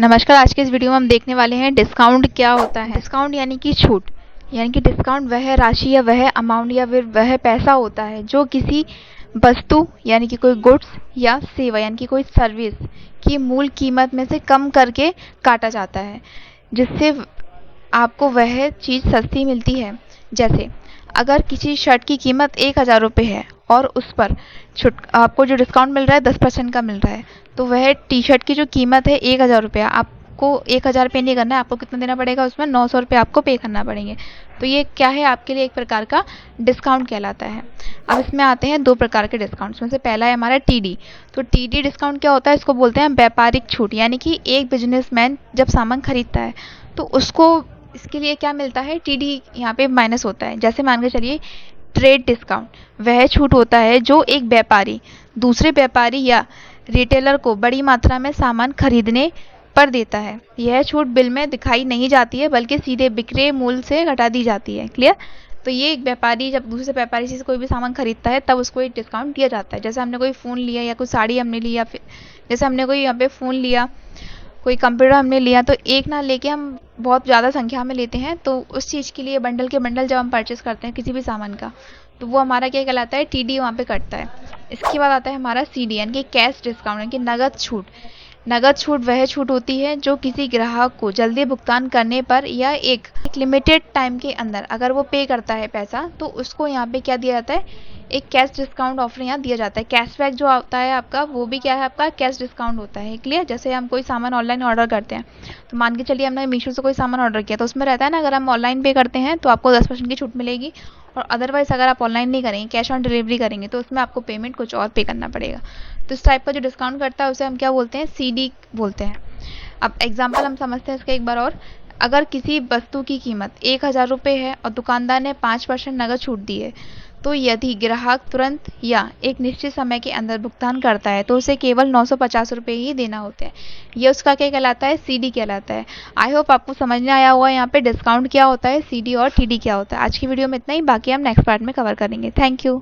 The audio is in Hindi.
नमस्कार। आज के इस वीडियो में हम देखने वाले हैं डिस्काउंट क्या होता है। डिस्काउंट यानी कि छूट, यानी कि डिस्काउंट वह राशि या वह अमाउंट या फिर वह पैसा होता है जो किसी वस्तु यानी कि कोई गुड्स या सेवा यानी कि कोई सर्विस की मूल कीमत में से कम करके काटा जाता है, जिससे आपको वह चीज़ सस्ती मिलती है। जैसे अगर किसी शर्ट की कीमत 1000 रुपये है और उस पर आपको जो डिस्काउंट मिल रहा है 10% का मिल रहा है, तो वह टी शर्ट की जो कीमत है 1000 रुपया, आपको 1000 पे नहीं करना है, आपको कितना देना पड़ेगा, उसमें 900 रुपये आपको पे करना पड़ेंगे। तो ये क्या है, आपके लिए एक प्रकार का डिस्काउंट कहलाता है। अब इसमें आते हैं दो प्रकार के डिस्काउंट्स में से पहला है हमारा टीडी। तो टीडी डिस्काउंट क्या होता है, इसको बोलते हैं व्यापारिक छूट। यानी कि एक बिजनेसमैन जब सामान खरीदता है तो उसको इसके लिए क्या मिलता है, टीडी यहाँ पे माइनस होता है। जैसे मान के चलिए ट्रेड डिस्काउंट, वह छूट होता है जो एक व्यापारी दूसरे व्यापारी या रिटेलर को बड़ी मात्रा में सामान खरीदने पर देता है। यह छूट बिल में दिखाई नहीं जाती है बल्कि सीधे विक्रय मूल्य से घटा दी जाती है। क्लियर। तो ये एक व्यापारी जब दूसरे व्यापारी से कोई भी सामान खरीदता है तब उसको एक डिस्काउंट दिया जाता है। जैसे हमने कोई फ़ोन लिया या कोई साड़ी हमने ली, या फिर जैसे हमने कोई यहाँ पे फ़ोन लिया, कोई कंप्यूटर हमने लिया, तो एक ना लेके हम बहुत ज़्यादा संख्या में लेते हैं, तो उस चीज़ के लिए बंडल के बंडल जब हम परचेस करते हैं किसी भी सामान का, तो वो हमारा क्या कहलाता है, टीडी वहाँ पे कटता है। इसके बाद आता है हमारा सीडी यानी कि कैश डिस्काउंट यानी कि नगद छूट। नगद छूट वह छूट होती है जो किसी ग्राहक को जल्दी भुगतान करने पर या एक लिमिटेड टाइम के अंदर अगर वो पे करता है पैसा, तो उसको यहाँ पे क्या दिया जाता है, एक कैश डिस्काउंट ऑफर यहाँ दिया जाता है। कैशबैक जो आता है आपका, वो भी क्या है, आपका कैश डिस्काउंट होता है। क्लियर। जैसे हम कोई सामान ऑनलाइन ऑर्डर करते हैं, तो मान के चलिए हमने मीशो से कोई सामान ऑर्डर किया, तो उसमें रहता है ना, अगर हम ऑनलाइन पे करते हैं तो आपको 10% की छूट मिलेगी, और अदरवाइज़ अगर आप ऑनलाइन नहीं करेंगे, कैश ऑन डिलीवरी करेंगे, तो उसमें आपको पेमेंट कुछ और पे करना पड़ेगा। तो इस टाइप का जो डिस्काउंट करता है उसे हम क्या बोलते हैं, सीडी बोलते हैं। अब एग्जांपल हम समझते हैं इसका एक बार और। अगर किसी वस्तु की कीमत 1000 रुपये है और दुकानदार ने 5% नगद छूट दी है, तो यदि ग्राहक तुरंत या एक निश्चित समय के अंदर भुगतान करता है तो उसे केवल 950 रुपये ही देना होते हैं। ये उसका क्या कहलाता है, सीडी कहलाता है। आई होप आपको समझ में आया हुआ है यहाँ पे डिस्काउंट क्या होता है, सीडी और टीडी क्या होता है। आज की वीडियो में इतना ही, बाकी हम नेक्स्ट पार्ट में कवर करेंगे। Thank you.